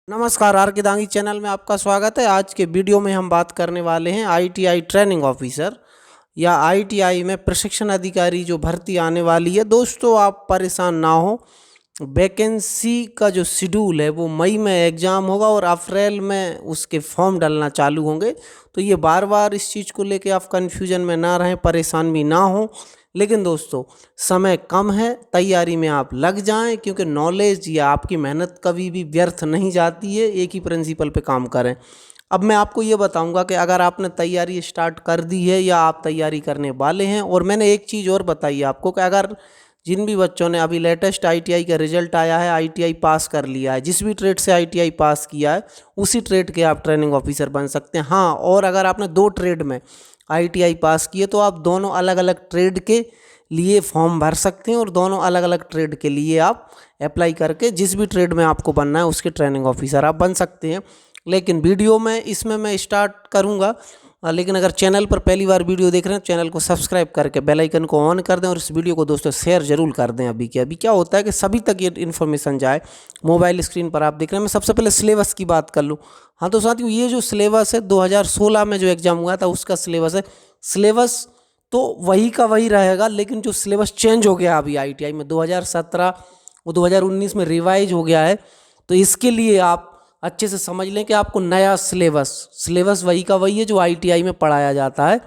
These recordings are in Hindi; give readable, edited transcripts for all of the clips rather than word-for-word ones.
नमस्कार, आर के दांगी चैनल में आपका स्वागत है। आज के वीडियो में हम बात करने वाले हैं आईटीआई ट्रेनिंग ऑफिसर या आईटीआई में प्रशिक्षण अधिकारी जो भर्ती आने वाली है। दोस्तों, आप परेशान ना हो। वैकेंसी का जो शेड्यूल है वो मई में एग्ज़ाम होगा और अप्रैल में उसके फॉर्म डलना चालू होंगे। तो ये बार बार इस चीज़ को लेके आप कन्फ्यूजन में ना रहें, परेशान भी ना हो। लेकिन दोस्तों, समय कम है, तैयारी में आप लग जाएं, क्योंकि नॉलेज या आपकी मेहनत कभी भी व्यर्थ नहीं जाती है। एक ही प्रिंसिपल पे काम करें। अब मैं आपको ये बताऊंगा कि अगर आपने तैयारी स्टार्ट कर दी है या आप तैयारी करने वाले हैं। और मैंने एक चीज़ और बताई है आपको कि अगर जिन भी बच्चों ने अभी लेटेस्ट आईटीआई का रिजल्ट आया है, आईटीआई पास कर लिया है, जिस भी ट्रेड से आईटीआई पास किया है उसी ट्रेड के आप ट्रेनिंग ऑफिसर बन सकते हैं। हाँ, और अगर आपने 2 ट्रेड में आईटीआई पास किए तो आप दोनों अलग अलग ट्रेड के लिए फॉर्म भर सकते हैं और दोनों अलग अलग ट्रेड के लिए आप अप्लाई करके जिस भी ट्रेड में आपको बनना है उसके ट्रेनिंग ऑफिसर आप बन सकते हैं। लेकिन वीडियो में इसमें मैं स्टार्ट करूंगा। लेकिन अगर चैनल पर पहली बार वीडियो देख रहे हैं, चैनल को सब्सक्राइब करके बेल आइकन को ऑन कर दें और इस वीडियो को दोस्तों शेयर जरूर कर दें। अभी क्या होता है कि सभी तक ये इन्फॉर्मेशन जाए। मोबाइल स्क्रीन पर आप देख रहे हैं। मैं सबसे पहले सिलेबस की बात कर लूँ। हाँ तो साथियों, ये जो सिलेबस है 2016 में जो एग्ज़ाम हुआ था उसका सिलेबस है। सिलेबस तो वही का वही रहेगा, लेकिन जो सिलेबस चेंज हो गया अभी आईटीआई में 2017 वो 2019 में रिवाइज हो गया है। तो इसके लिए आप अच्छे से समझ लें कि आपको नया सिलेबस वही का वही है जो आईटीआई में पढ़ाया जाता है।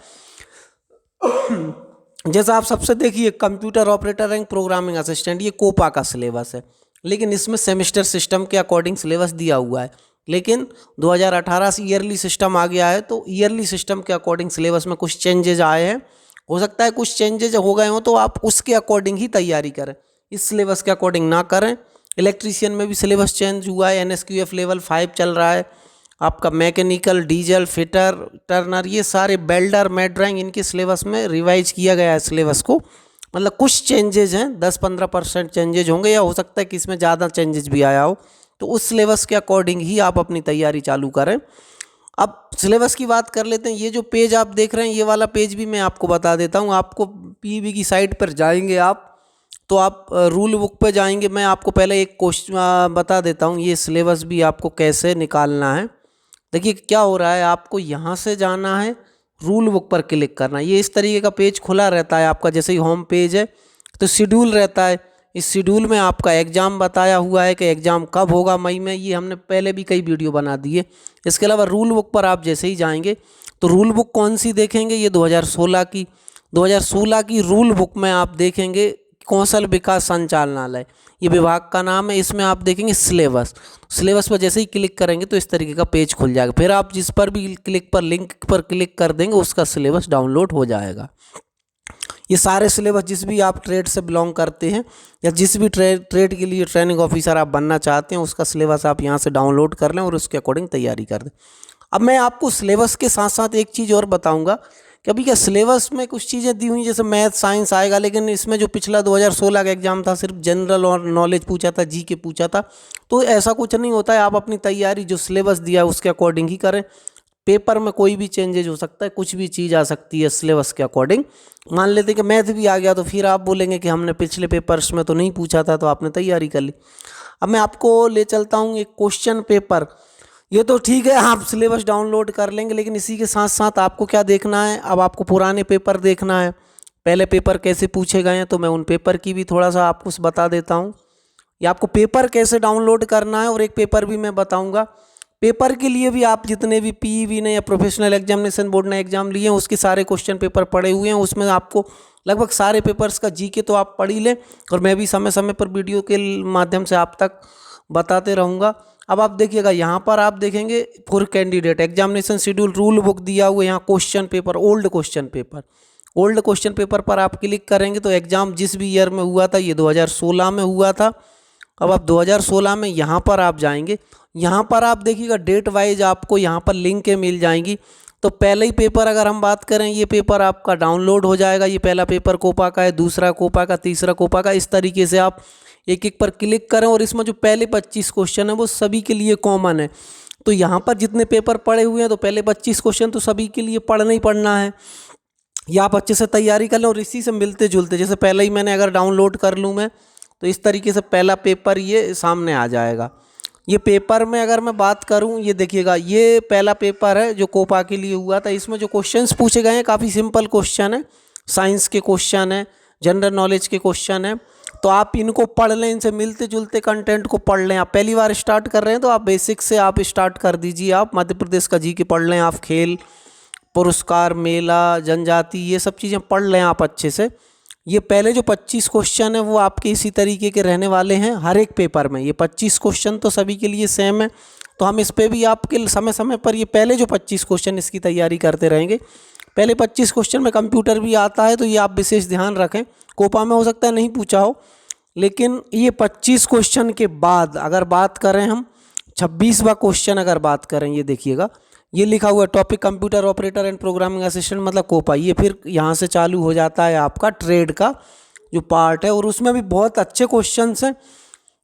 जैसा आप सबसे देखिए, computer operator and programming assistant, ये कोपा का सिलेबस है, लेकिन इसमें सेमेस्टर सिस्टम के अकॉर्डिंग सिलेबस दिया हुआ है। लेकिन 2018 से ईयरली सिस्टम आ गया है, तो ईयरली सिस्टम के अकॉर्डिंग सिलेबस में कुछ चेंजेज आए हैं। हो सकता है कुछ चेंजेज हो गए हों तो आप उसके अकॉर्डिंग ही तैयारी करें, इस सिलेबस के अकॉर्डिंग ना करें। इलेक्ट्रीशियन में भी सिलेबस चेंज हुआ है, एनएसक्यूएफ लेवल 5 चल रहा है। आपका मैकेनिकल, डीजल, फिटर, टर्नर, ये सारे बेल्डर, मेड्राइंग, इनके सिलेबस में रिवाइज किया गया है सिलेबस को। मतलब कुछ चेंजेज हैं, 10-15% चेंजेज होंगे, या हो सकता है कि इसमें ज़्यादा चेंजेज भी आया हो। तो उस सिलेबस के अकॉर्डिंग ही आप अपनी तैयारी चालू करें। अब सिलेबस की बात कर लेते हैं। ये जो पेज आप देख रहे हैं, ये वाला पेज भी मैं आपको बता देता हूँ। आपको पीईबी की साइट पर जाएंगे आप, तो आप रूल बुक पे जाएंगे। मैं आपको पहले एक क्वेश्चन बता देता हूँ, ये सिलेबस भी आपको कैसे निकालना है। देखिए क्या हो रहा है, आपको यहाँ से जाना है, रूल बुक पर क्लिक करना है। ये इस तरीके का पेज खुला रहता है आपका, जैसे ही होम पेज है तो शेड्यूल रहता है। इस शेड्यूल में आपका एग्ज़ाम बताया हुआ है कि एग्ज़ाम कब होगा, मई में। ये हमने पहले भी कई वीडियो बना दी है। इसके अलावा रूल बुक पर आप जैसे ही जाएंगे तो रूल बुक कौन सी देखेंगे, ये 2016 की रूल बुक में आप देखेंगे कौशल विकास संचालनालय, ये विभाग का नाम है। इसमें आप देखेंगे सिलेबस पर जैसे ही क्लिक करेंगे तो इस तरीके का पेज खुल जाएगा। फिर आप जिस पर भी लिंक पर क्लिक कर देंगे उसका सिलेबस डाउनलोड हो जाएगा। ये सारे सिलेबस जिस भी आप ट्रेड से बिलोंग करते हैं या जिस भी ट्रेड के लिए ट्रेनिंग ऑफिसर आप बनना चाहते हैं उसका सिलेबस आप यहाँ से डाउनलोड कर लें और उसके अकॉर्डिंग तैयारी कर दें। अब मैं आपको सिलेबस के साथ साथ एक चीज़ और बताऊंगा कि अभी क्या सिलेबस में कुछ चीज़ें दी हुई, जैसे मैथ साइंस आएगा, लेकिन इसमें जो पिछला 2016 का एग्जाम था सिर्फ जनरल और नॉलेज पूछा था, जी के पूछा था। तो ऐसा कुछ नहीं होता है। आप अपनी तैयारी जो सिलेबस दिया है उसके अकॉर्डिंग ही करें। पेपर में कोई भी चेंजेज हो सकता है, कुछ भी चीज़ आ सकती है सिलेबस के अकॉर्डिंग। मान लेते हैं कि मैथ भी आ गया तो फिर आप बोलेंगे कि हमने पिछले पेपर्स में तो नहीं पूछा था, तो आपने तैयारी कर ली। अब मैं आपको ले चलता हूँ एक क्वेश्चन पेपर। ये तो ठीक है, आप सिलेबस डाउनलोड कर लेंगे, लेकिन इसी के साथ साथ आपको क्या देखना है, अब आपको पुराने पेपर देखना है, पहले पेपर कैसे पूछे गए हैं। तो मैं उन पेपर की भी थोड़ा सा आपको बता देता हूँ। या आपको पेपर कैसे डाउनलोड करना है और एक पेपर भी मैं बताऊँगा। पेपर के लिए भी आप जितने भी पीईबी ने या प्रोफेशनल एग्जामिनेशन बोर्ड ने एग्जाम लिए हैं उसके सारे क्वेश्चन पेपर पड़े हुए हैं। उसमें आपको लगभग सारे पेपर्स का जीके तो आप पढ़ ही लें, और मैं भी समय समय पर वीडियो के माध्यम से आप तक बताते रहूँगा। अब आप देखिएगा, यहाँ पर आप देखेंगे for candidate examination schedule rule book दिया हुआ है। यहाँ question paper, old question paper पर आप क्लिक करेंगे तो एग्ज़ाम जिस भी ईयर में हुआ था, ये 2016 में हुआ था। अब आप 2016 में यहाँ पर आप जाएंगे, यहाँ पर आप देखिएगा डेट वाइज आपको यहाँ पर लिंकें मिल जाएंगी। तो पहले ही पेपर अगर हम बात करें, ये पेपर आपका डाउनलोड हो जाएगा। ये पहला पेपर कोपा का है, दूसरा कोपा का, तीसरा कोपा का। इस तरीके से आप एक एक पर क्लिक करें, और इसमें जो पहले 25 क्वेश्चन है वो सभी के लिए कॉमन है। तो यहाँ पर जितने पेपर पड़े हुए हैं तो पहले 25 क्वेश्चन तो सभी के लिए पढ़ना ही पढ़ना है। या आप अच्छे से तैयारी कर लें, और इसी से मिलते जुलते, जैसे पहले ही मैंने अगर डाउनलोड कर लूँ मैं, तो इस तरीके से पहला पेपर ये सामने आ जाएगा। ये पेपर में अगर मैं बात करूं, ये देखिएगा, ये पहला पेपर है जो कोपा के लिए हुआ था। इसमें जो क्वेश्चंस पूछे गए हैं काफ़ी सिंपल क्वेश्चन है, साइंस के क्वेश्चन है, जनरल नॉलेज के क्वेश्चन है। तो आप इनको पढ़ लें, इनसे मिलते जुलते कंटेंट को पढ़ लें। आप पहली बार स्टार्ट कर रहे हैं तो आप बेसिक से आप स्टार्ट कर दीजिए। आप मध्य प्रदेश का जीके पढ़ लें, आप खेल, पुरस्कार, मेला, जनजाति, ये सब चीज़ें पढ़ लें आप अच्छे से। ये पहले जो 25 क्वेश्चन है वो आपके इसी तरीके के रहने वाले हैं हर एक पेपर में। ये 25 क्वेश्चन तो सभी के लिए सेम है, तो हम इस पर भी आपके समय समय पर ये पहले जो 25 क्वेश्चन इसकी तैयारी करते रहेंगे। पहले 25 क्वेश्चन में कंप्यूटर भी आता है, तो ये आप विशेष ध्यान रखें। कोपा में हो सकता है नहीं पूछा हो, लेकिन ये 25 क्वेश्चन के बाद अगर बात करें हम 26वां क्वेश्चन अगर बात करें, ये देखिएगा, ये लिखा हुआ है topic computer operator and programming assistant, मतलब कोपा। ये फिर यहाँ से चालू हो जाता है आपका ट्रेड का जो पार्ट है, और उसमें भी बहुत अच्छे क्वेश्चंस हैं।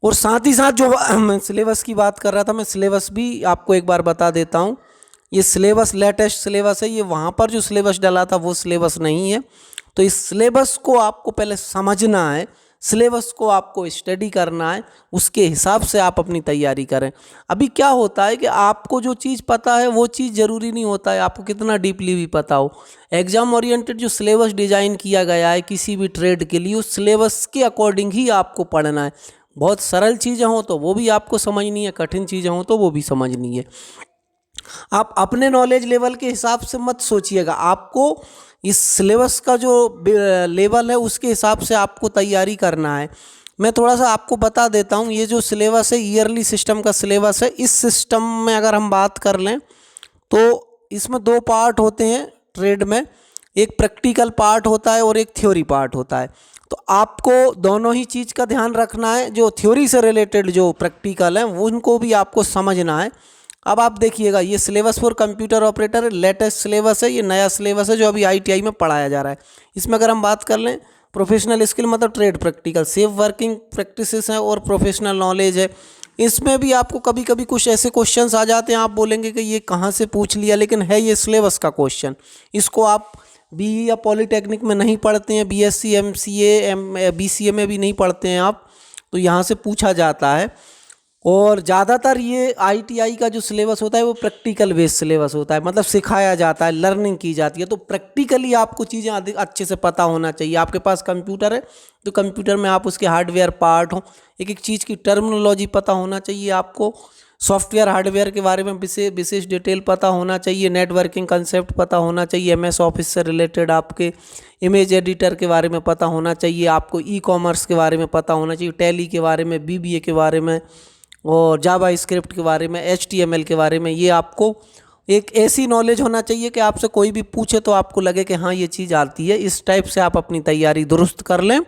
और साथ ही साथ जो मैं सिलेबस की बात कर रहा था, मैं सिलेबस भी आपको एक बार बता देता हूँ। ये सिलेबस लेटेस्ट सिलेबस है, ये वहाँ पर जो सिलेबस डाला था वो सिलेबस नहीं है। तो इस सिलेबस को आपको पहले समझना है, सिलेबस को आपको स्टडी करना है, उसके हिसाब से आप अपनी तैयारी करें। अभी क्या होता है कि आपको जो चीज़ पता है वो चीज़ ज़रूरी नहीं होता है आपको कितना डीपली भी पता हो। एग्ज़ाम ओरिएंटेड जो सिलेबस डिज़ाइन किया गया है किसी भी ट्रेड के लिए, उस सिलेबस के अकॉर्डिंग ही आपको पढ़ना है। बहुत सरल चीज़ें हों तो वो भी आपको समझनी है, कठिन चीज़ें हों तो वो भी समझनी है। आप अपने नॉलेज लेवल के हिसाब से मत सोचिएगा, आपको इस सिलेबस का जो लेवल है उसके हिसाब से आपको तैयारी करना है। मैं थोड़ा सा आपको बता देता हूँ, ये जो सिलेबस है ईयरली सिस्टम का सिलेबस है। इस सिस्टम में अगर हम बात कर लें तो इसमें 2 पार्ट होते हैं ट्रेड में, एक प्रैक्टिकल पार्ट होता है और एक थ्योरी पार्ट होता है। तो आपको दोनों ही चीज़ का ध्यान रखना है। जो थ्योरी से रिलेटेड जो प्रैक्टिकल है वो उनको भी आपको समझना है। अब आप देखिएगा, ये syllabus for computer operator latest syllabus है, ये नया सिलेबस है जो अभी आईटीआई में पढ़ाया जा रहा है। इसमें अगर हम बात कर लें प्रोफेशनल स्किल मतलब trade practical, safe working practices हैं और प्रोफेशनल नॉलेज है। इसमें भी आपको कभी कभी कुछ ऐसे क्वेश्चंस आ जाते हैं, आप बोलेंगे कि ये कहाँ से पूछ लिया, लेकिन है ये सिलेबस का क्वेश्चन। इसको आप बीई या पॉलीटेक्निक में नहीं पढ़ते हैं, बीएससी, एमसीए, बीसीए में भी नहीं पढ़ते हैं आप, तो यहाँ से पूछा जाता है। और ज़्यादातर ये आईटीआई का जो सिलेबस होता है वो प्रैक्टिकल बेस्ड सिलेबस होता है, मतलब सिखाया जाता है, लर्निंग की जाती है। तो प्रैक्टिकली आपको चीज़ें अच्छे से पता होना चाहिए। आपके पास कंप्यूटर है तो कंप्यूटर में आप उसके हार्डवेयर पार्ट हों, एक एक चीज़ की टर्मिनोलॉजी पता होना चाहिए आपको। सॉफ्टवेयर हार्डवेयर के बारे में विशेष डिटेल पता होना चाहिए। नेटवर्किंग कंसेप्ट पता होना चाहिए। एमएस ऑफिस से रिलेटेड आपके इमेज एडिटर के बारे में पता होना चाहिए। आपको ई कॉमर्स के बारे में पता होना चाहिए, टैली के बारे में, बीबीए के बारे में, और जावा स्क्रिप्ट के बारे में, एचटीएमएल के बारे में। ये आपको एक ऐसी नॉलेज होना चाहिए कि आपसे कोई भी पूछे तो आपको लगे कि हाँ ये चीज़ आती है। इस टाइप से आप अपनी तैयारी दुरुस्त कर लें।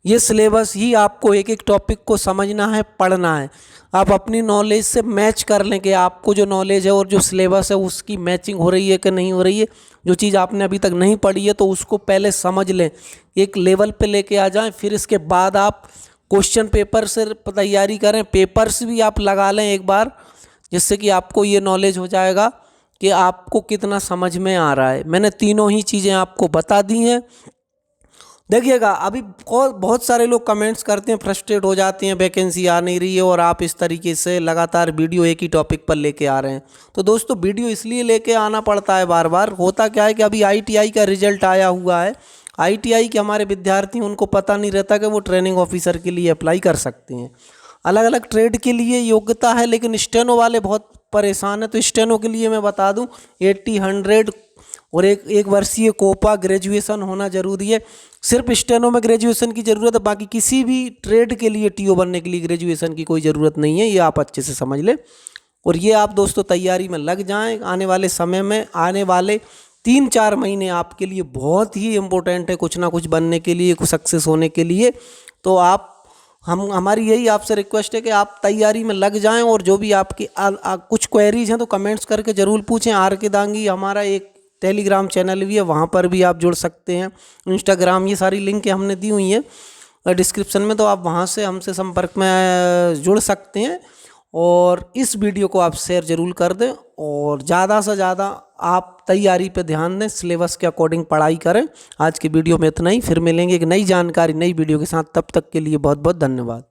ये सिलेबस ही आपको एक एक टॉपिक को समझना है, पढ़ना है। आप अपनी नॉलेज से मैच कर लें कि आपको जो नॉलेज है और जो सिलेबस है उसकी मैचिंग हो रही है कि नहीं हो रही है। जो चीज़ आपने अभी तक नहीं पढ़ी है तो उसको पहले समझ लें, एक लेवल पे लेके आ जाएं। फिर इसके बाद आप क्वेश्चन पेपर से तैयारी करें, पेपर्स भी आप लगा लें एक बार, जिससे कि आपको ये नॉलेज हो जाएगा कि आपको कितना समझ में आ रहा है। मैंने तीनों ही चीज़ें आपको बता दी हैं। देखिएगा, अभी बहुत सारे लोग कमेंट्स करते हैं, फ्रस्ट्रेट हो जाते हैं, वैकेंसी आ नहीं रही है और आप इस तरीके से लगातार वीडियो एक ही टॉपिक पर लेके आ रहे हैं। तो दोस्तों, वीडियो इसलिए लेके आना पड़ता है बार बार। होता क्या है कि अभी आईटीआई का रिजल्ट आया हुआ है। आईटीआई के हमारे विद्यार्थी, उनको पता नहीं रहता कि वो ट्रेनिंग ऑफिसर के लिए अप्लाई कर सकते हैं। अलग अलग ट्रेड के लिए योग्यता है, लेकिन स्टेनो वाले बहुत परेशान हैं। तो स्टेनो के लिए मैं बता दूं 80, 100 और एक वर्षीय कोपा ग्रेजुएशन होना ज़रूरी है। सिर्फ स्टेनो में ग्रेजुएशन की ज़रूरत है, बाकी किसी भी ट्रेड के लिए टीओ बनने के लिए ग्रेजुएशन की कोई ज़रूरत नहीं है। ये आप अच्छे से समझ लें। और ये आप दोस्तों तैयारी में लग जाएं। आने वाले समय में, आने वाले 3-4 महीने आपके लिए बहुत ही इम्पोर्टेंट है, कुछ ना कुछ बनने के लिए, कुछ सक्सेस होने के लिए। तो आप हमारी यही आपसे रिक्वेस्ट है कि आप तैयारी में लग जाएं। और जो भी आपकी कुछ क्वेरीज हैं तो कमेंट्स करके ज़रूर पूछें। आर के दांगी हमारा एक टेलीग्राम चैनल भी है, वहाँ पर भी आप जुड़ सकते हैं। इंस्टाग्राम, ये सारी लिंक हमने दी हुई हैं डिस्क्रिप्शन में, तो आप वहाँ से हमसे संपर्क में जुड़ सकते हैं। और इस वीडियो को आप शेयर ज़रूर कर दें और ज़्यादा से ज़्यादा आप तैयारी पे ध्यान दें, सिलेबस के अकॉर्डिंग पढ़ाई करें। आज की वीडियो में इतना ही, फिर मिलेंगे एक नई जानकारी, नई वीडियो के साथ। तब तक के लिए बहुत बहुत धन्यवाद।